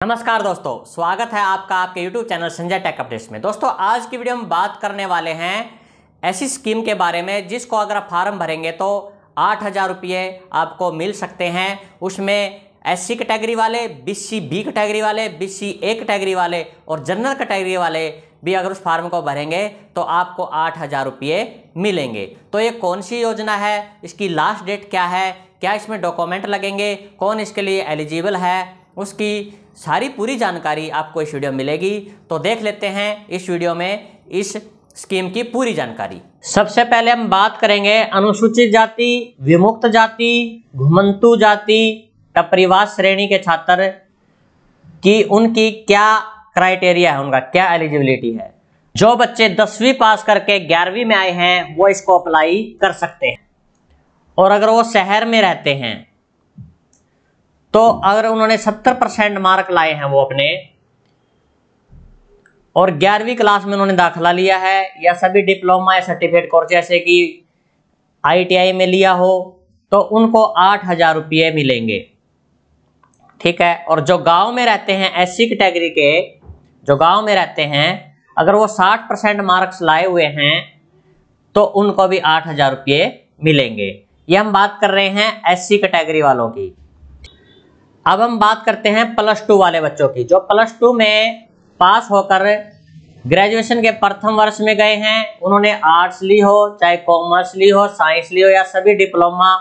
नमस्कार दोस्तों, स्वागत है आपका आपके YouTube channel Sanjay tech updates में। दोस्तों आज की वीडियो में बात करने वाले हैं ऐसी स्कीम के बारे में जिसको अगर आप फॉर्म भरेंगे तो 8,000 रुपये आपको मिल सकते हैं। उसमें SC कैटेगरी वाले, BC B कैटेगरी वाले, BC A कैटेगरी वाले और जनरल कैटेगरी वाले भी अगर उस फार्म को भरेंगे तो आपको 8,000 रुपये मिलेंगे। तो ये कौन सी योजना है, इसकी लास्ट डेट क्या है, क्या इसमें डॉक्यूमेंट लगेंगे, कौन इसके लिए एलिजिबल है, उसकी सारी पूरी जानकारी आपको इस वीडियो में मिलेगी। तो देख लेते हैं इस वीडियो में इस स्कीम की पूरी जानकारी। सबसे पहले हम बात करेंगे अनुसूचित जाति, विमुक्त जाति, घुमंतु जाति, परिवार श्रेणी के छात्र की उनकी क्या क्राइटेरिया है, उनका क्या एलिजिबिलिटी है। जो बच्चे 10वीं पास करके 11वीं में आए हैं वो इसको अप्लाई कर सकते हैं। और अगर वो शहर में रहते हैं तो अगर उन्होंने 70% मार्क लाए हैं वो अपने, और 11वीं क्लास में उन्होंने दाखिला लिया है या सभी डिप्लोमा या सर्टिफिकेट कोर्स जैसे कि ITI में लिया हो, तो उनको 8,000 रुपये मिलेंगे। ठीक है। और जो गांव में रहते हैं SC कैटेगरी के, जो गांव में रहते हैं, अगर वो 60% मार्क्स लाए हुए हैं तो उनको भी 8,000 रुपये मिलेंगे। ये हम बात कर रहे हैं SC कैटेगरी वालों की। अब हम बात करते हैं +2 वाले बच्चों की, जो +2 में पास होकर ग्रेजुएशन के प्रथम वर्ष में गए हैं। उन्होंने आर्ट्स ली हो, चाहे कॉमर्स ली हो, साइंस ली हो, या सभी डिप्लोमा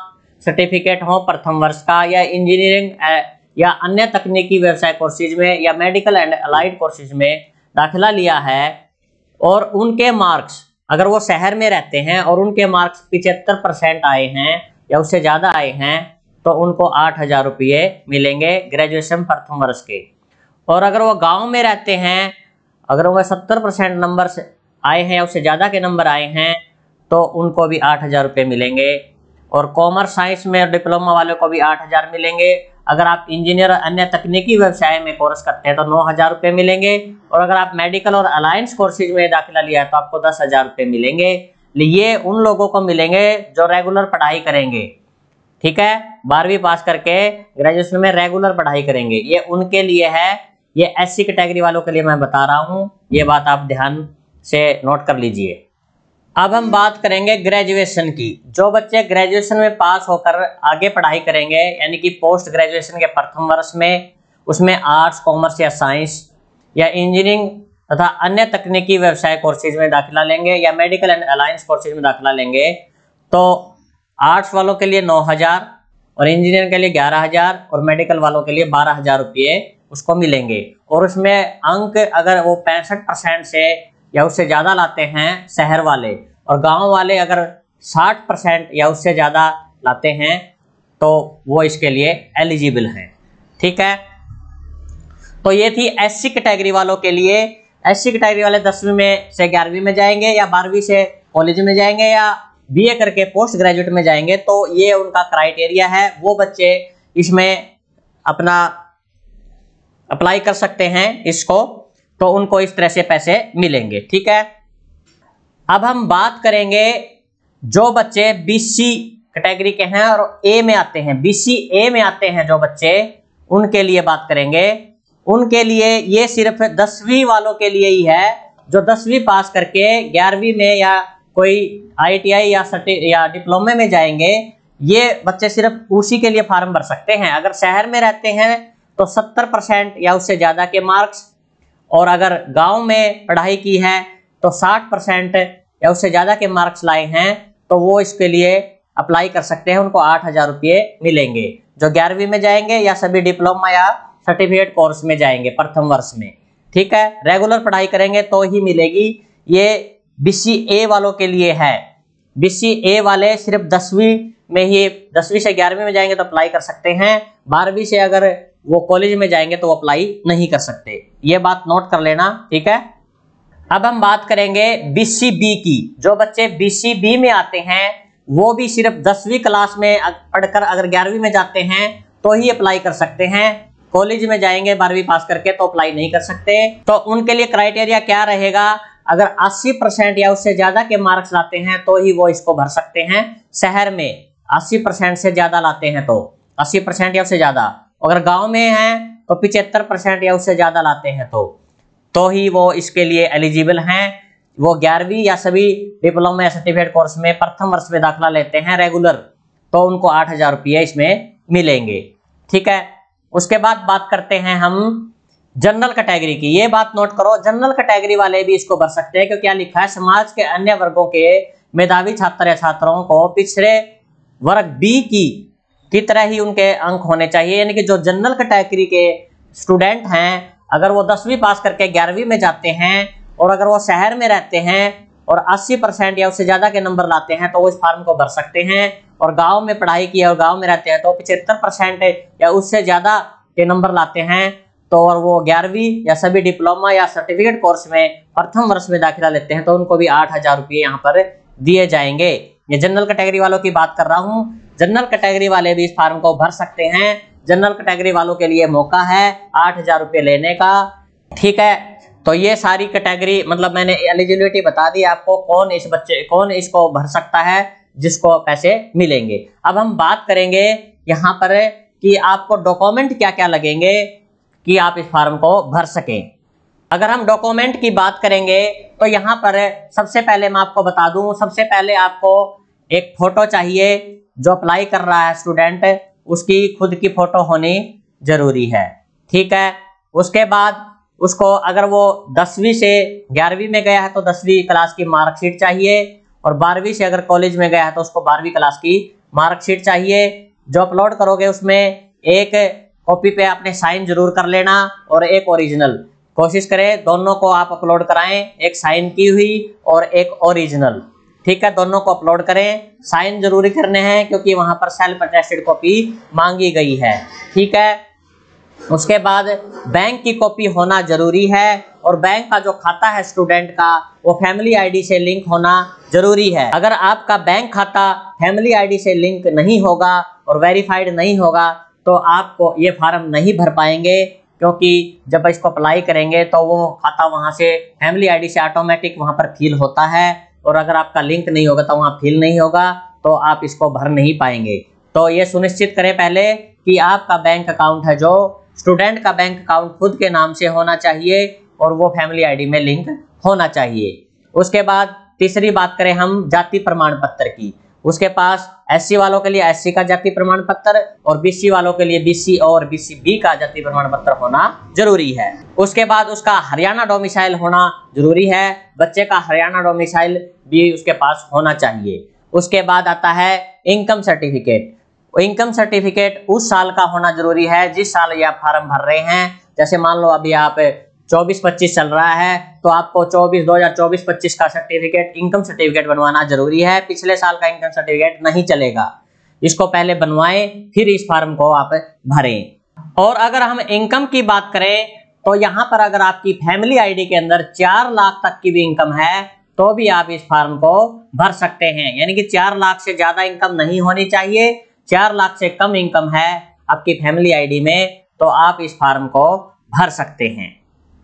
सर्टिफिकेट हो प्रथम वर्ष का, या इंजीनियरिंग या अन्य तकनीकी व्यवसाय कोर्सेज में या मेडिकल एंड अलाइड कोर्सेज में दाखिला लिया है, और उनके मार्क्स अगर वो शहर में रहते हैं और उनके मार्क्स 75% आए हैं या उससे ज़्यादा आए हैं तो उनको 8,000 रुपये मिलेंगे ग्रेजुएशन प्रथम वर्ष के। और अगर वो गांव में रहते हैं, अगर वो 70% नंबर आए हैं या उससे ज़्यादा के नंबर आए हैं तो उनको भी 8,000 रुपये मिलेंगे। और कॉमर्स साइंस में और डिप्लोमा वालों को भी 8,000 मिलेंगे। अगर आप इंजीनियर अन्य तकनीकी व्यवसाय में कोर्स करते हैं तो 9,000 रुपये मिलेंगे। और अगर आप मेडिकल और अलायंस कोर्सेज में दाखिला लिया है तो आपको 10,000 रुपये मिलेंगे। ये उन लोगों को मिलेंगे जो रेगुलर पढ़ाई करेंगे। ठीक है, 12वीं पास करके ग्रेजुएशन में रेगुलर पढ़ाई करेंगे, ये उनके लिए है। ये SC कैटेगरी वालों के लिए मैं बता रहा हूं, ये बात आप ध्यान से नोट कर लीजिए। अब हम बात करेंगे ग्रेजुएशन की। जो बच्चे ग्रेजुएशन में पास होकर आगे पढ़ाई करेंगे, यानी कि पोस्ट ग्रेजुएशन के प्रथम वर्ष में, उसमें आर्ट्स, कॉमर्स या साइंस या इंजीनियरिंग तथा अन्य तकनीकी व्यवसाय कोर्सेज में दाखिला लेंगे या मेडिकल एंड अलायंस कोर्सेज में दाखिला लेंगे, तो आर्ट्स वालों के लिए 9,000 और इंजीनियर के लिए 11,000 और मेडिकल वालों के लिए 12,000 रुपये उसको मिलेंगे। और उसमें अंक अगर वो 65% से या उससे ज़्यादा लाते हैं शहर वाले, और गांव वाले अगर 60% या उससे ज़्यादा लाते हैं तो वो इसके लिए एलिजिबल हैं। ठीक है, तो ये थी SC कैटेगरी वालों के लिए। SC कैटेगरी वाले 10वीं में से 11वीं में जाएंगे या 12वीं से कॉलेज में जाएंगे या BA करके पोस्ट ग्रेजुएट में जाएंगे, तो ये उनका क्राइटेरिया है। वो बच्चे इसमें अपना अप्लाई कर सकते हैं इसको, तो उनको इस तरह से पैसे मिलेंगे। ठीक है, अब हम बात करेंगे जो बच्चे BC कैटेगरी के हैं और A में आते हैं, BC A में आते हैं जो बच्चे, उनके लिए बात करेंगे। उनके लिए ये सिर्फ 10वीं वालों के लिए ही है, जो 10वीं पास करके 11वीं में या कोई ITI या डिप्लोमे में जाएंगे। ये बच्चे सिर्फ उसी के लिए फार्म भर सकते हैं। अगर शहर में रहते हैं तो 70% या उससे ज़्यादा के मार्क्स, और अगर गांव में पढ़ाई की है तो 60% या उससे ज़्यादा के मार्क्स लाए हैं तो वो इसके लिए अप्लाई कर सकते हैं। उनको 8,000 रुपये मिलेंगे। जो 11वीं में जाएंगे या सभी डिप्लोमा या सर्टिफिकेट कोर्स में जाएंगे प्रथम वर्ष में। ठीक है, रेगुलर पढ़ाई करेंगे तो ही मिलेगी। ये BC A वालों के लिए है। BC A वाले सिर्फ 10वीं में ही, 10वीं से 11वीं में जाएंगे तो अप्लाई कर सकते हैं। 12वीं से अगर वो कॉलेज में जाएंगे तो अप्लाई नहीं कर सकते। ये बात नोट कर लेना। ठीक है, अब हम बात करेंगे BC B की। जो बच्चे BC B में आते हैं वो भी सिर्फ 10वीं क्लास में पढ़कर अगर 11वीं में जाते हैं तो ही अप्लाई कर सकते हैं। कॉलेज में जाएंगे 12वीं पास करके तो अप्लाई नहीं कर सकते। तो उनके लिए क्राइटेरिया क्या रहेगा, अगर 80% या उससे ज्यादा के मार्क्स लाते हैं तो ही वो इसको भर सकते हैं। शहर में 80% से ज्यादा लाते हैं तो 80% या उससे ज्यादा, अगर गांव में हैं तो 75% या उससे ज़्यादा लाते हैं तो ही वो इसके लिए एलिजिबल हैं। वो 11वीं या सभी डिप्लोमा या सर्टिफिकेट कोर्स में प्रथम वर्ष में दाखिला लेते हैं रेगुलर, तो उनको 8,000 रुपये इसमें मिलेंगे। ठीक है, उसके बाद बात करते हैं हम जनरल कैटेगरी की। ये बात नोट करो, जनरल कैटेगरी वाले भी इसको भर सकते हैं, क्योंकि क्या लिखा है, समाज के अन्य वर्गों के मेधावी छात्र या छात्रों को पिछड़े वर्ग बी की तरह ही उनके अंक होने चाहिए। यानी कि जो जनरल कैटेगरी के स्टूडेंट हैं, अगर वो 10वीं पास करके 11वीं में जाते हैं और अगर वो शहर में रहते हैं और 80% या उससे ज़्यादा के नंबर लाते हैं तो वो इस फार्म को भर सकते हैं। और गांव में पढ़ाई की और गांव में रहते हैं तो 75% या उससे ज़्यादा के नंबर लाते हैं तो और वो 11वीं या सभी डिप्लोमा या सर्टिफिकेट कोर्स में प्रथम वर्ष में दाखिला लेते हैं तो उनको भी 8,000 रुपये यहाँ पर दिए जाएंगे। ये जनरल कैटेगरी वालों की बात कर रहा हूँ। जनरल कैटेगरी वाले भी इस फार्म को भर सकते हैं। जनरल कैटेगरी वालों के लिए मौका है 8,000 रुपये लेने का। ठीक है, तो ये सारी कैटेगरी मतलब मैंने एलिजिबिलिटी बता दी आपको, कौन इसको भर सकता है जिसको पैसे मिलेंगे। अब हम बात करेंगे यहाँ पर कि आपको डॉक्यूमेंट क्या क्या लगेंगे कि आप इस फार्म को भर सकें। अगर हम डॉक्यूमेंट की बात करेंगे तो यहाँ पर सबसे पहले मैं आपको बता दूं, सबसे पहले आपको एक फोटो चाहिए। जो अप्लाई कर रहा है स्टूडेंट, उसकी खुद की फोटो होनी जरूरी है। ठीक है, उसके बाद उसको अगर वो 10वीं से 11वीं में गया है तो 10वीं क्लास की मार्कशीट चाहिए, और 12वीं से अगर कॉलेज में गया है तो उसको 12वीं क्लास की मार्कशीट चाहिए। जो अपलोड करोगे उसमें एक कॉपी पे अपने साइन जरूर कर लेना और एक ओरिजिनल, कोशिश करें दोनों को आप अपलोड कराएं, एक साइन की हुई और एक ओरिजिनल। ठीक है, दोनों को अपलोड करें। साइन जरूरी करने हैं क्योंकि वहां पर सेल्फ अटेस्टेड कॉपी मांगी गई है। ठीक है, उसके बाद बैंक की कॉपी होना जरूरी है, और बैंक का जो खाता है स्टूडेंट का वो फैमिली आईडी से लिंक होना जरूरी है। अगर आपका बैंक खाता फैमिली आईडी से लिंक नहीं होगा और वेरीफाइड नहीं होगा तो आपको ये फार्म नहीं भर पाएंगे, क्योंकि जब इसको अप्लाई करेंगे तो वो खाता वहां से फैमिली आईडी से ऑटोमेटिक वहां पर फिल होता है, और अगर आपका लिंक नहीं होगा तो वहां फिल नहीं होगा, तो आप इसको भर नहीं पाएंगे। तो ये सुनिश्चित करें पहले कि आपका बैंक अकाउंट है जो स्टूडेंट का बैंक अकाउंट खुद के नाम से होना चाहिए और वो फैमिली आईडी में लिंक होना चाहिए। उसके बाद तीसरी बात करें हम जाति प्रमाण पत्र की, उसके पास एससी वालों के लिए एससी का जाति प्रमाण पत्र और बीसी वालों के लिए बीसी और बीसी बी का जाति प्रमाण पत्र होना जरूरी है। उसके बाद उसका हरियाणा डोमिसाइल होना जरूरी है, बच्चे का हरियाणा डोमिसाइल भी उसके पास होना चाहिए। उसके बाद आता है इनकम सर्टिफिकेट। इनकम सर्टिफिकेट उस साल का होना जरूरी है जिस साल ये आप फार्म भर रहे हैं। जैसे मान लो अभी आप 24-25 चल रहा है तो आपको 2024-25 का सर्टिफिकेट इनकम सर्टिफिकेट बनवाना जरूरी है। पिछले साल का इनकम सर्टिफिकेट नहीं चलेगा, इसको पहले बनवाएं फिर इस फार्म को आप भरें। और अगर हम इनकम की बात करें तो यहाँ पर अगर आपकी फैमिली आईडी के अंदर 4 लाख तक की भी इनकम है तो भी आप इस फार्म को भर सकते हैं। यानी कि 4 लाख से ज्यादा इनकम नहीं होनी चाहिए, 4 लाख से कम इनकम है आपकी फैमिली आईडी में तो आप इस फार्म को भर सकते हैं।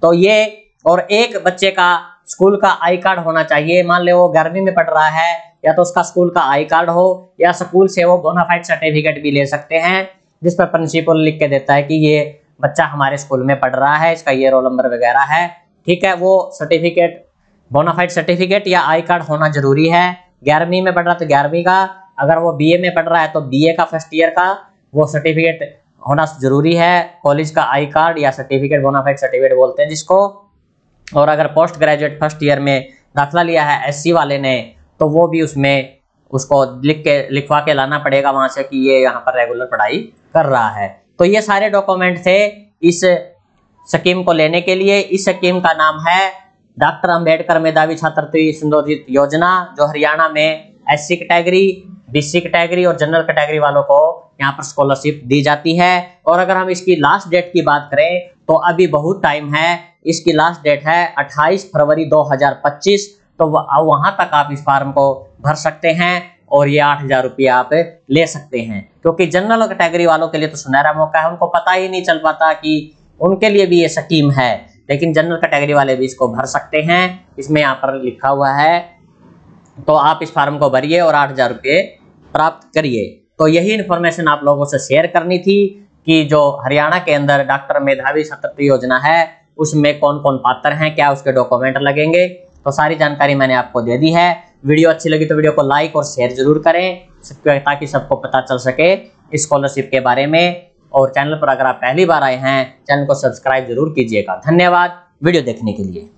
तो ये, और एक बच्चे का स्कूल का आई कार्ड होना चाहिए। मान लो वो 11वीं में पढ़ रहा है, या तो उसका स्कूल का आई कार्ड हो या स्कूल से वो बोनाफाइड सर्टिफिकेट भी ले सकते हैं जिस पर प्रिंसिपल लिख के देता है कि ये बच्चा हमारे स्कूल में पढ़ रहा है, इसका ये रोल नंबर वगैरह है। ठीक है, वो सर्टिफिकेट बोनाफाइड सर्टिफिकेट या आई कार्ड होना जरूरी है। 11वीं में पढ़ रहा तो 11वीं का, अगर वो बीए में पढ़ रहा है तो बीए का फर्स्ट ईयर का वो सर्टिफिकेट होना जरूरी है। कॉलेज का आई कार्ड या सर्टिफिकेट बोनाफाइड सर्टिफिकेट बोलते हैं जिसको। और अगर पोस्ट ग्रेजुएट फर्स्ट ईयर में दाखिला लिया है एससी वाले ने तो वो भी उसमें उसको लिखवा के लाना पड़ेगा वहां से कि ये यहाँ पर रेगुलर पढ़ाई कर रहा है। तो ये सारे डॉक्यूमेंट थे इस स्कीम को लेने के लिए। इस स्कीम का नाम है डॉक्टर अंबेडकर मेधावी छात्रवृत्ति संशोधित योजना, जो हरियाणा में एससी कैटेगरी, बीसी कैटेगरी और जनरल कैटेगरी वालों को यहाँ पर स्कॉलरशिप दी जाती है। और अगर हम इसकी लास्ट डेट की बात करें तो अभी बहुत टाइम है, इसकी लास्ट डेट है 28 फरवरी 2025। तो वहां तक आप इस फार्म को भर सकते हैं और ये 8,000 रुपये आप ले सकते हैं। क्योंकि जनरल कैटेगरी वालों के लिए तो सुनहरा मौका है, उनको पता ही नहीं चल पाता कि उनके लिए भी ये स्कीम है, लेकिन जनरल कैटेगरी वाले भी इसको भर सकते हैं। इसमें यहाँ पर लिखा हुआ है, तो आप इस फार्म को भरिए और 8,000 रुपये प्राप्त करिए। तो यही इन्फॉर्मेशन आप लोगों से शेयर करनी थी। कि जो हरियाणा के अंदर डॉक्टर मेधावी छात्रवृत्ति योजना है उसमें कौन कौन पात्र हैं, क्या उसके डॉक्यूमेंट लगेंगे, तो सारी जानकारी मैंने आपको दे दी है। वीडियो अच्छी लगी तो वीडियो को लाइक और शेयर जरूर करें ताकि सबको पता चल सके स्कॉलरशिप के बारे में। और चैनल पर अगर आप पहली बार आए हैं चैनल को सब्सक्राइब जरूर कीजिएगा। धन्यवाद वीडियो देखने के लिए।